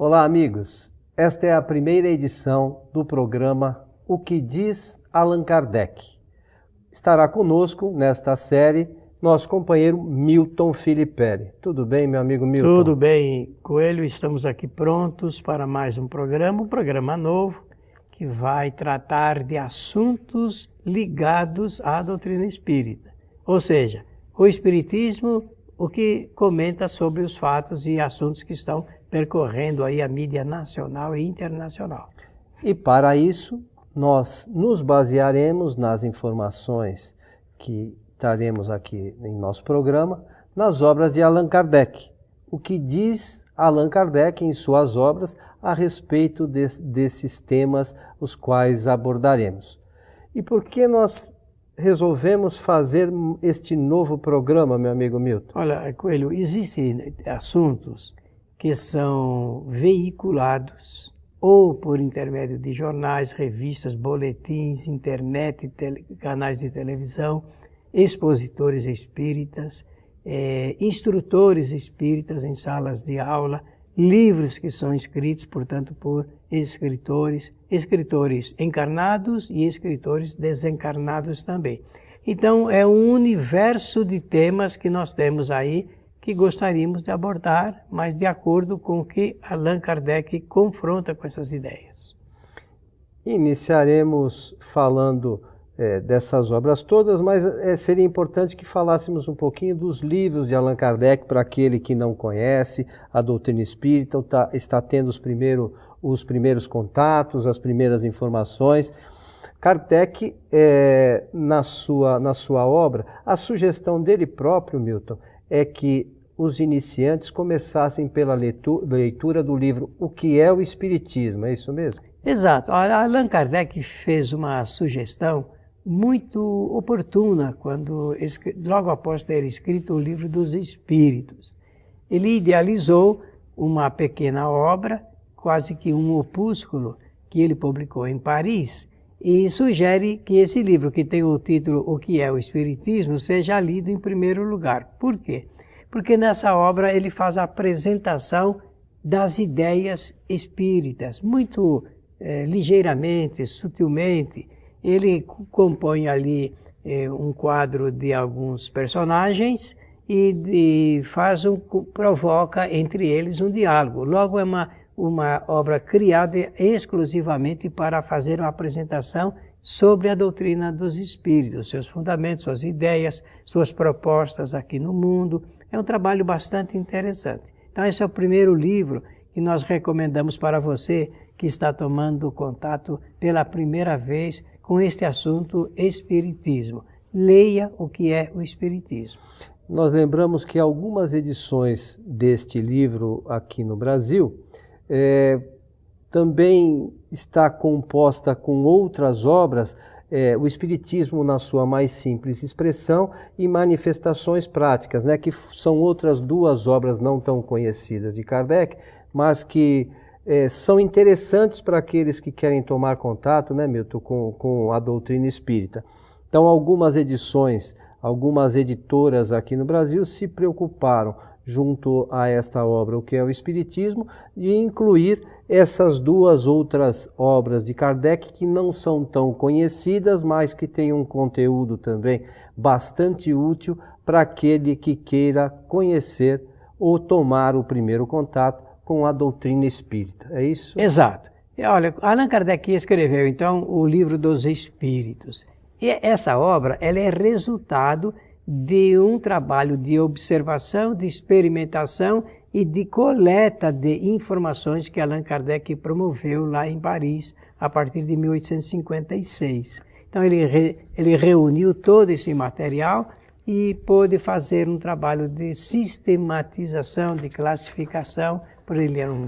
Olá, amigos. Esta é a primeira edição do programa O que diz Allan Kardec. Estará conosco nesta série nosso companheiro Milton Filipelli. Tudo bem, meu amigo Milton? Tudo bem, Coelho. Estamos aqui prontos para mais um programa novo, que vai tratar de assuntos ligados à doutrina espírita. Ou seja, o espiritismo, o que comenta sobre os fatos e assuntos que estão percorrendo aí a mídia nacional e internacional. E para isso, nós nos basearemos nas informações que traremos aqui em nosso programa, nas obras de Allan Kardec. O que diz Allan Kardec em suas obras a respeito desses temas os quais abordaremos. E por que nós resolvemos fazer este novo programa, meu amigo Milton? Olha, Coelho, existem assuntos que são veiculados ou por intermédio de jornais, revistas, boletins, internet, canais de televisão, expositores espíritas, instrutores espíritas em salas de aula, livros que são escritos, portanto, por escritores encarnados e escritores desencarnados também. Então, é um universo de temas que nós temos aí que gostaríamos de abordar, mas de acordo com o que Allan Kardec confronta com essas ideias. Iniciaremos falando dessas obras todas, mas seria importante que falássemos um pouquinho dos livros de Allan Kardec para aquele que não conhece a doutrina espírita, está tendo os primeiros contatos, as primeiras informações. Kardec, na sua obra, a sugestão dele próprio, Milton, é que os iniciantes começassem pela leitura do livro O que é o Espiritismo, é isso mesmo? Exato. Allan Kardec fez uma sugestão muito oportuna quando, logo após ter escrito o Livro dos Espíritos. Ele idealizou uma pequena obra, quase que um opúsculo, que ele publicou em Paris, e sugere que esse livro, que tem o título O que é o Espiritismo, seja lido em primeiro lugar. Por quê? Porque nessa obra ele faz a apresentação das ideias espíritas, muito ligeiramente, sutilmente. Ele compõe ali um quadro de alguns personagens e provoca entre eles um diálogo. Logo, é uma obra criada exclusivamente para fazer uma apresentação sobre a doutrina dos espíritos, seus fundamentos, suas ideias, suas propostas aqui no mundo. É um trabalho bastante interessante. Então, esse é o primeiro livro que nós recomendamos para você que está tomando contato pela primeira vez com este assunto espiritismo. Leia o que é o espiritismo. Nós lembramos que algumas edições deste livro aqui no Brasil também está composta com outras obras, o Espiritismo na sua mais simples expressão e manifestações práticas, né, que são outras duas obras não tão conhecidas de Kardec, mas que são interessantes para aqueles que querem tomar contato, né, Milton, com a doutrina espírita. Então, algumas edições, algumas editoras aqui no Brasil se preocuparam, junto a esta obra, O que é o Espiritismo, de incluir essas duas outras obras de Kardec que não são tão conhecidas, mas que têm um conteúdo também bastante útil para aquele que queira conhecer ou tomar o primeiro contato com a doutrina espírita. É isso? Exato. Olha, Allan Kardec escreveu, então, o Livro dos Espíritos. E essa obra ela é resultado de um trabalho de observação, de experimentação e de coleta de informações que Allan Kardec promoveu lá em Paris, a partir de 1856. Então, ele reuniu todo esse material e pôde fazer um trabalho de sistematização, de classificação, porque ele era um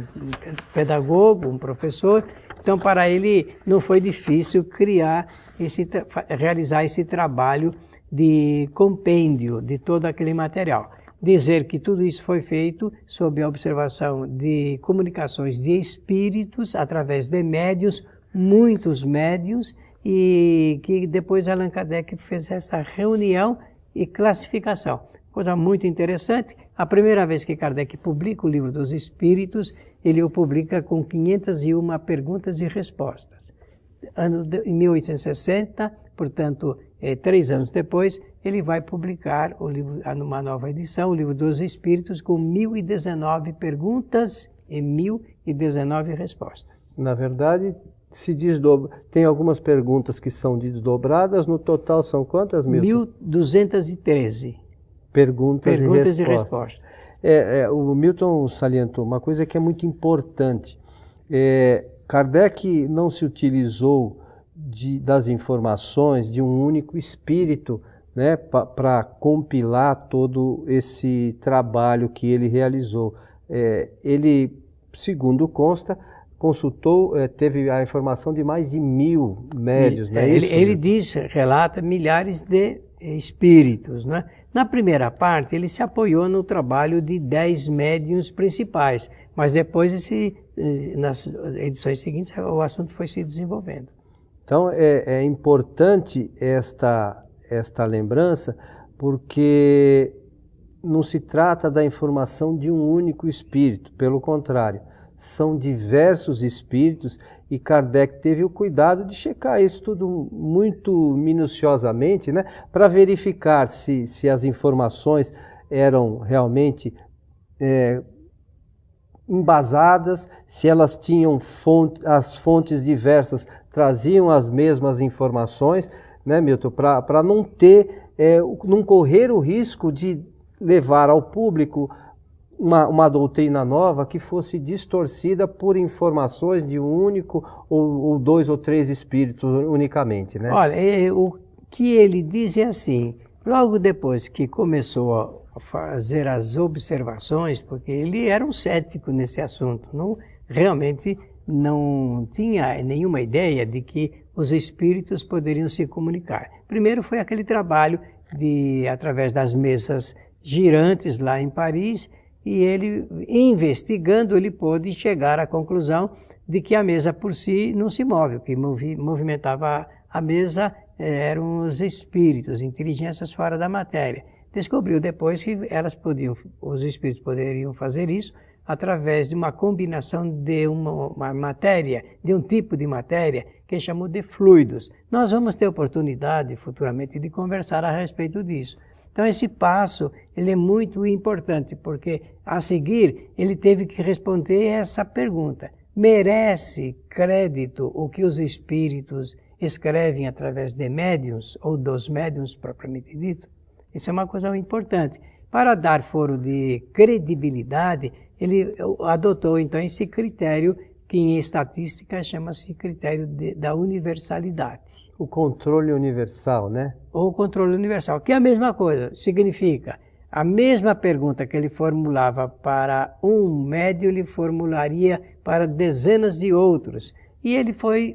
pedagogo, um professor. Então, para ele não foi difícil realizar esse trabalho de compêndio de todo aquele material. Dizer que tudo isso foi feito sob a observação de comunicações de espíritos através de médiuns, muitos médiuns, e que depois Allan Kardec fez essa reunião e classificação. Coisa muito interessante. A primeira vez que Kardec publica o Livro dos Espíritos, ele o publica com 501 perguntas e respostas. Em 1860, portanto, 3 anos depois, ele vai publicar o livro, numa nova edição, o Livro dos Espíritos, com 1019 perguntas e 1019 respostas. Na verdade, tem algumas perguntas que são desdobradas, no total são quantas, Milton? 1213. Perguntas e respostas. O Milton salientou uma coisa que é muito importante. Kardec não se utilizou das informações de um único espírito, né, para compilar todo esse trabalho que ele realizou. Ele, segundo consta, consultou, teve a informação de mais de 1000 médiuns. Não é isso? Ele relata milhares de espíritos, né? Na primeira parte, ele se apoiou no trabalho de 10 médiuns principais, mas depois, nas edições seguintes, o assunto foi se desenvolvendo. Então, é importante esta lembrança, porque não se trata da informação de um único espírito, pelo contrário, são diversos espíritos, e Kardec teve o cuidado de checar isso tudo muito minuciosamente, né, para verificar se as informações eram realmente embasadas, se elas tinham as fontes diversas traziam as mesmas informações, né, Milton, para não correr o risco de levar ao público uma doutrina nova que fosse distorcida por informações de um único ou 2 ou 3 espíritos unicamente, né? Olha, o que ele diz é assim, logo depois que começou a fazer as observações, porque ele era um cético nesse assunto, realmente não tinha nenhuma ideia de que os espíritos poderiam se comunicar. Primeiro foi aquele trabalho através das mesas girantes lá em Paris, e ele, investigando, ele pôde chegar à conclusão de que a mesa por si não se move, o que movimentava a mesa eram os espíritos, inteligências fora da matéria. Descobriu depois que os espíritos poderiam fazer isso através de uma combinação de uma matéria, de um tipo de matéria que chamou de fluidos. Nós vamos ter oportunidade futuramente de conversar a respeito disso. Então esse passo ele é muito importante, porque a seguir ele teve que responder essa pergunta: merece crédito o que os espíritos escrevem através de médiuns ou dos médiuns propriamente dito? Isso é uma coisa importante. Para dar foro de credibilidade, ele adotou então esse critério que em estatística chama-se critério da universalidade. O controle universal, né? O controle universal, que é a mesma coisa, significa a mesma pergunta que ele formulava para um médium, ele formularia para dezenas de outros. E ele foi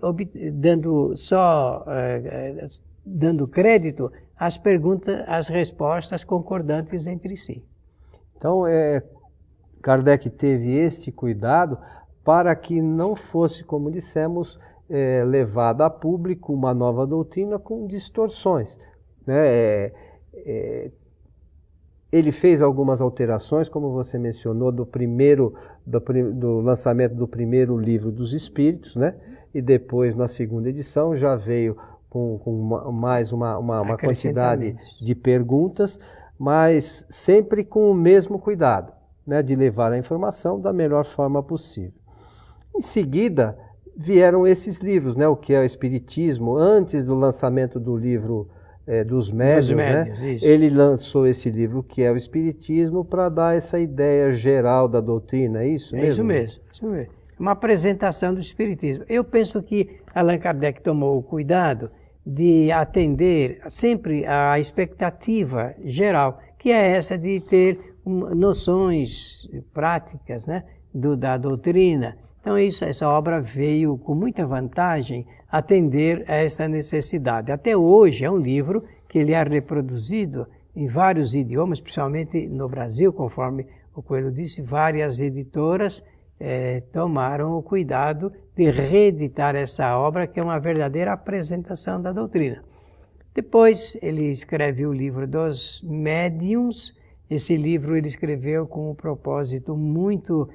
dando crédito às perguntas, às respostas concordantes entre si. Então, Kardec teve este cuidado para que não fosse, como dissemos, levada a público uma nova doutrina com distorções, né? Ele fez algumas alterações, como você mencionou, do lançamento do primeiro livro dos Espíritos, né? E depois, na segunda edição, já veio com mais uma quantidade de perguntas, mas sempre com o mesmo cuidado, né? De levar a informação da melhor forma possível. Em seguida, vieram esses livros, né? O que é o Espiritismo. Antes do lançamento do livro dos médiuns, né? Ele lançou esse livro, que é o Espiritismo, para dar essa ideia geral da doutrina, é isso mesmo? É isso mesmo, isso mesmo. Uma apresentação do Espiritismo. Eu penso que Allan Kardec tomou o cuidado de atender sempre à expectativa geral, que é essa de ter noções práticas, né? Da doutrina. Então essa obra veio com muita vantagem atender a essa necessidade. Até hoje é um livro que ele é reproduzido em vários idiomas, principalmente no Brasil, conforme o Coelho disse, várias editoras tomaram o cuidado de reeditar essa obra, que é uma verdadeira apresentação da doutrina. Depois ele escreve o livro dos médiuns, Esse livro ele escreveu com um propósito muito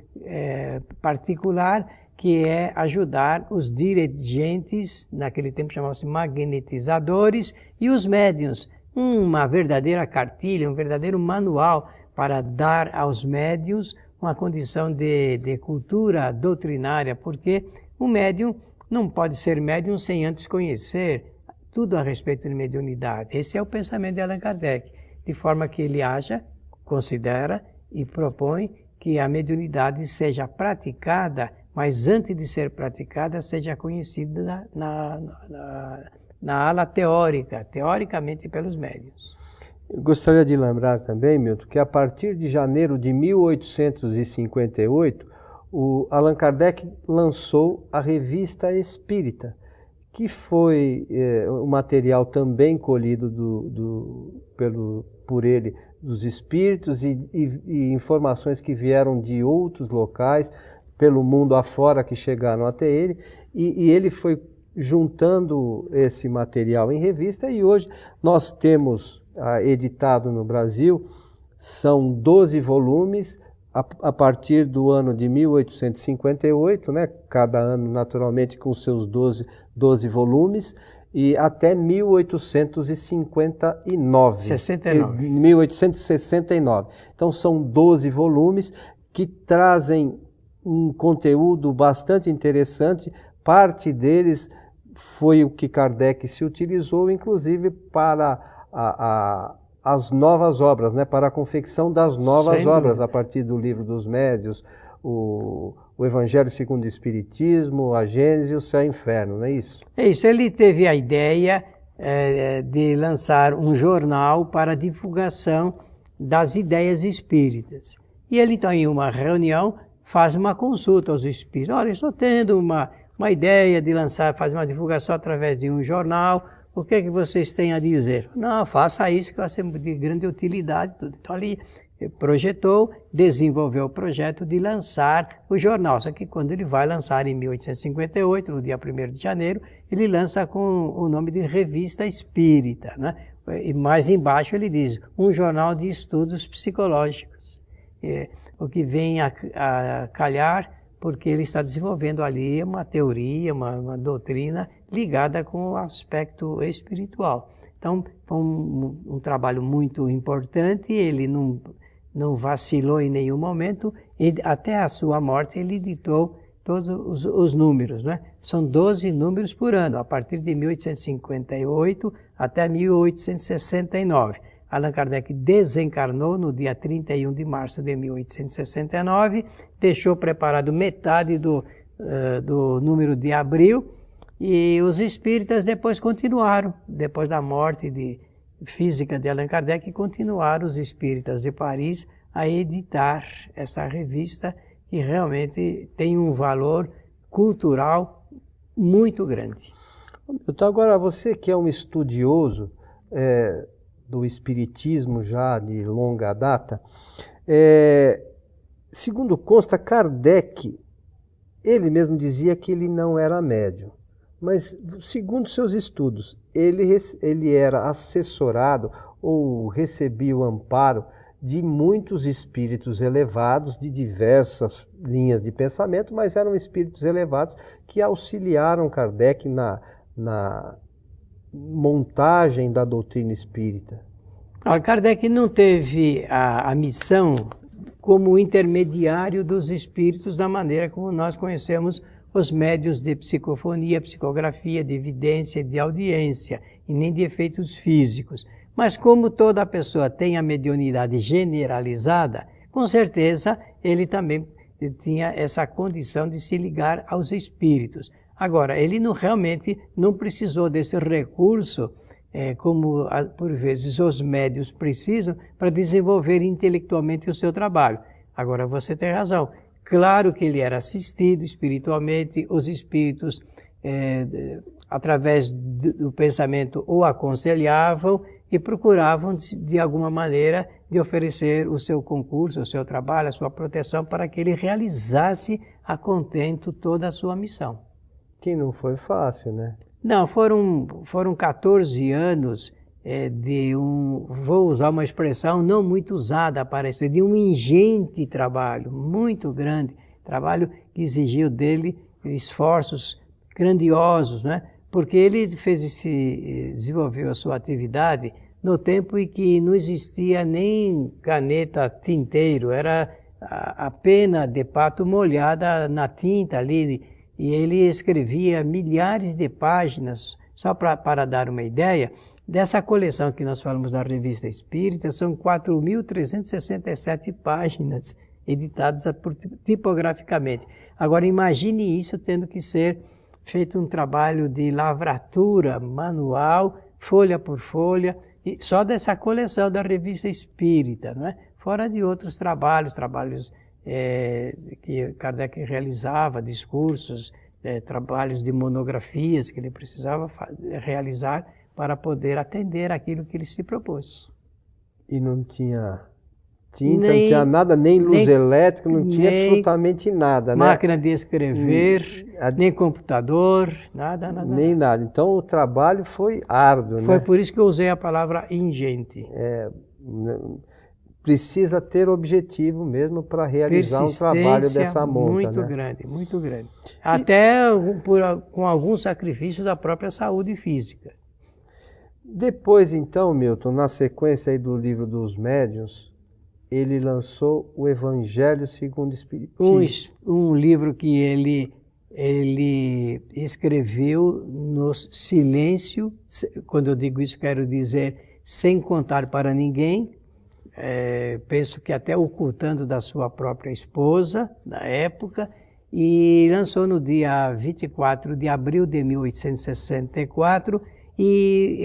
particular, que é ajudar os dirigentes, naquele tempo chamavam-se magnetizadores, e os médiuns, uma verdadeira cartilha, um verdadeiro manual para dar aos médiuns uma condição de cultura doutrinária, porque o médium não pode ser médium sem antes conhecer tudo a respeito de mediunidade. Esse é o pensamento de Allan Kardec, de forma que ele considera e propõe que a mediunidade seja praticada, mas antes de ser praticada, seja conhecida na ala teórica, teoricamente pelos médiuns. Eu gostaria de lembrar também, Milton, que a partir de janeiro de 1858, o Allan Kardec lançou a Revista Espírita, que foi um material também colhido por ele dos espíritos e informações que vieram de outros locais, pelo mundo afora, que chegaram até ele, e ele foi juntando esse material em revista, e hoje nós temos editado no Brasil, são 12 volumes, a partir do ano de 1858, né? Cada ano naturalmente com seus 12 volumes, e até 1869. Então são 12 volumes que trazem um conteúdo bastante interessante. Parte deles foi o que Kardec se utilizou, inclusive para as novas obras, né? Para a confecção das novas obras, a partir do Livro dos Médiuns, o Evangelho segundo o Espiritismo, a Gênese e o Céu e o Inferno, não é isso? É isso, ele teve a ideia de lançar um jornal para a divulgação das ideias espíritas. E ele então, em uma reunião, faz uma consulta aos espíritos. Olha, estou tendo uma ideia de fazer uma divulgação através de um jornal, o que é que vocês têm a dizer? Não, faça isso que vai ser de grande utilidade. Então ali projetou, desenvolveu o projeto de lançar o jornal. Só que quando ele vai lançar em 1858, no dia 1º de janeiro, ele lança com o nome de Revista Espírita, né? E mais embaixo ele diz, um jornal de estudos psicológicos. O que vem a calhar, porque ele está desenvolvendo ali uma teoria, uma doutrina ligada com o aspecto espiritual. Então, foi um trabalho muito importante, ele não vacilou em nenhum momento, e até a sua morte ele editou todos os números, né? São 12 números por ano, a partir de 1858 até 1869. Allan Kardec desencarnou no dia 31 de março de 1869, deixou preparado metade do número de abril, e os espíritas depois continuaram, depois da morte física de Allan Kardec, continuaram os espíritas de Paris a editar essa revista, que realmente tem um valor cultural muito grande. Então agora você que é um estudioso do espiritismo já de longa data, segundo consta, Kardec, ele mesmo dizia que ele não era médium, mas segundo seus estudos, ele era assessorado ou recebia o amparo de muitos espíritos elevados, de diversas linhas de pensamento, mas eram espíritos elevados que auxiliaram Kardec na montagem da doutrina espírita. Kardec não teve a missão como intermediário dos espíritos da maneira como nós conhecemos os médiuns de psicofonia, psicografia, de evidência, de audiência, e nem de efeitos físicos. Mas como toda pessoa tem a mediunidade generalizada, com certeza ele também tinha essa condição de se ligar aos espíritos. Agora, ele realmente não precisou desse recurso, como por vezes os médiuns precisam, para desenvolver intelectualmente o seu trabalho. Agora, você tem razão. Claro que ele era assistido espiritualmente, os espíritos, através do pensamento, o aconselhavam e procuravam, de alguma maneira, de oferecer o seu concurso, o seu trabalho, a sua proteção, para que ele realizasse a contento toda a sua missão. Que não foi fácil, né? Não, foram 14 anos vou usar uma expressão não muito usada para isso, de um ingente trabalho, muito grande, trabalho que exigiu dele esforços grandiosos, né? Porque ele desenvolveu a sua atividade no tempo em que não existia nem caneta tinteiro, era a pena de pato molhada na tinta ali, e ele escrevia milhares de páginas, só para dar uma ideia. Dessa coleção que nós falamos da Revista Espírita, são 4.367 páginas editadas tipograficamente. Agora imagine isso tendo que ser feito um trabalho de lavratura manual, folha por folha, só dessa coleção da Revista Espírita, não é? Fora de outros trabalhos que Kardec realizava, discursos, trabalhos de monografias que ele precisava realizar para poder atender aquilo que ele se propôs. E não tinha tinta, não tinha nada, nem luz elétrica, não tinha absolutamente nada, né? Máquina de escrever, nem computador, nada. Nem nada. Então o trabalho foi árduo, né? Foi por isso que eu usei a palavra ingente. Precisa ter objetivo mesmo para realizar um trabalho dessa monta, muito né? grande, muito grande. Até com algum sacrifício da própria saúde física. Depois, então, Milton, na sequência aí do livro dos médiuns, ele lançou o Evangelho segundo o Espiritismo. Um livro que ele escreveu no silêncio, quando eu digo isso quero dizer sem contar para ninguém, penso que até ocultando da sua própria esposa, na época, e lançou no dia 24 de abril de 1864, e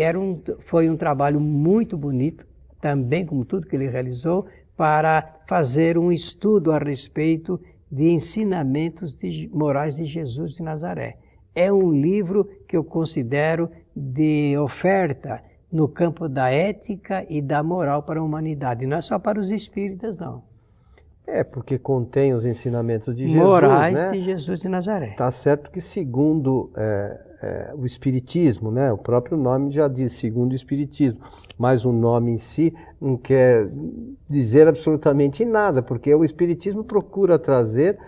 foi um trabalho muito bonito, também como tudo que ele realizou, para fazer um estudo a respeito de ensinamentos morais de Jesus de Nazaré. É um livro que eu considero de oferta no campo da ética e da moral para a humanidade. Não é só para os espíritas, não. Porque contém os ensinamentos de Jesus, morais, né? de Jesus de Nazaré. Está certo que segundo o Espiritismo, né? O próprio nome já diz segundo o Espiritismo, mas o nome em si não quer dizer absolutamente nada, porque o Espiritismo procura trazer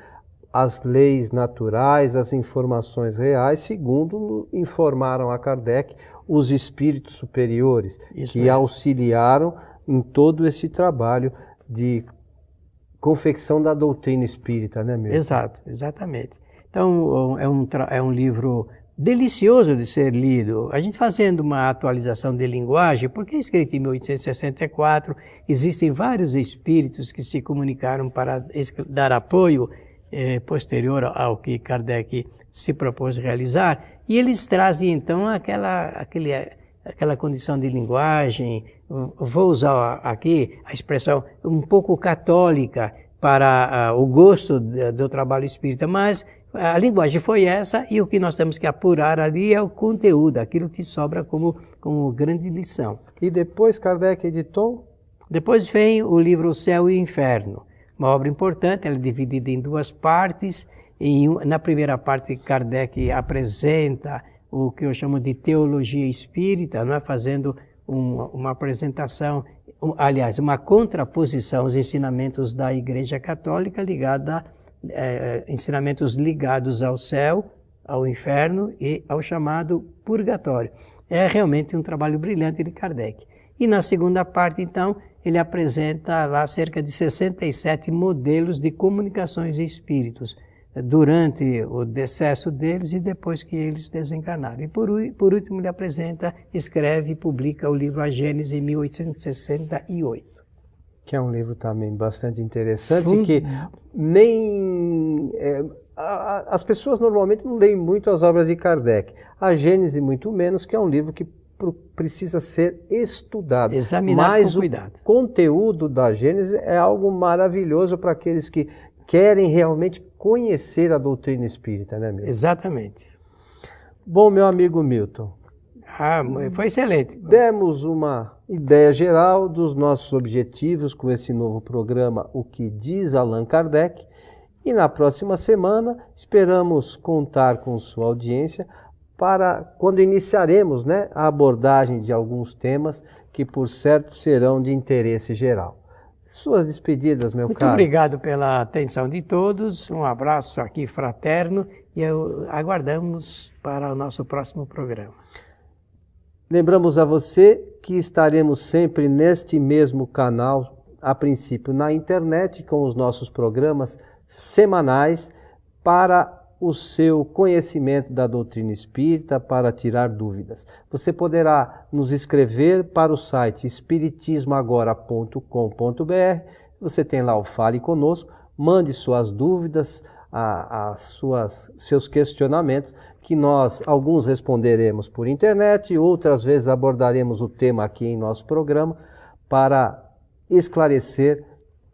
as leis naturais, as informações reais, segundo informaram a Kardec os espíritos superiores, que auxiliaram em todo esse trabalho de confecção da doutrina espírita, né, meu? Exato, exatamente. Então, é um livro delicioso de ser lido. A gente fazendo uma atualização de linguagem, porque é escrito em 1864, existem vários espíritos que se comunicaram para dar apoio posterior ao que Kardec se propôs realizar, e eles trazem então aquela condição de linguagem, vou usar aqui a expressão um pouco católica para o gosto do trabalho espírita, mas a linguagem foi essa, e o que nós temos que apurar ali é o conteúdo, aquilo que sobra como grande lição. E depois Kardec editou? Depois vem o livro O Céu e o Inferno, uma obra importante, ela é dividida em duas partes. Na primeira parte, Kardec apresenta o que eu chamo de teologia espírita, não é? Fazendo uma apresentação, aliás, uma contraposição aos ensinamentos da Igreja Católica ensinamentos ligados ao céu, ao inferno e ao chamado purgatório. É realmente um trabalho brilhante de Kardec. E na segunda parte, então, ele apresenta lá cerca de 67 modelos de comunicações de espíritos, durante o decesso deles e depois que eles desencarnaram. E por último ele escreve e publica o livro A Gênese em 1868. Que é um livro também bastante interessante, que nem... as pessoas normalmente não leem muito as obras de Kardec. A Gênese muito menos, que é um livro que precisa ser estudado. Examinar com cuidado. O conteúdo da Gênese é algo maravilhoso para aqueles que querem realmente conhecer a doutrina espírita, né, Milton? Exatamente. Bom, meu amigo Milton. Foi excelente. Demos uma ideia geral dos nossos objetivos com esse novo programa, O que diz Allan Kardec, e na próxima semana esperamos contar com sua audiência para quando iniciaremos, né, a abordagem de alguns temas que, por certo, serão de interesse geral. Suas despedidas, meu caro. Muito obrigado pela atenção de todos, um abraço aqui fraterno e aguardamos para o nosso próximo programa. Lembramos a você que estaremos sempre neste mesmo canal, a princípio na internet, com os nossos programas semanais para o seu conhecimento da doutrina espírita, para tirar dúvidas. Você poderá nos escrever para o site espiritismoagora.com.br. Você tem lá o Fale Conosco, mande suas dúvidas, seus questionamentos, que nós, alguns responderemos por internet, outras vezes abordaremos o tema aqui em nosso programa para esclarecer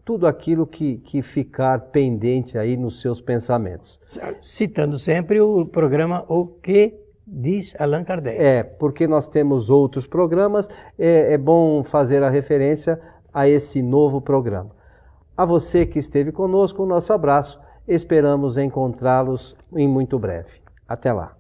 tudo aquilo que ficar pendente aí nos seus pensamentos. Citando sempre o programa O Que Diz Allan Kardec. Porque nós temos outros programas, é bom fazer a referência a esse novo programa. A você que esteve conosco, o nosso abraço. Esperamos encontrá-los em muito breve. Até lá.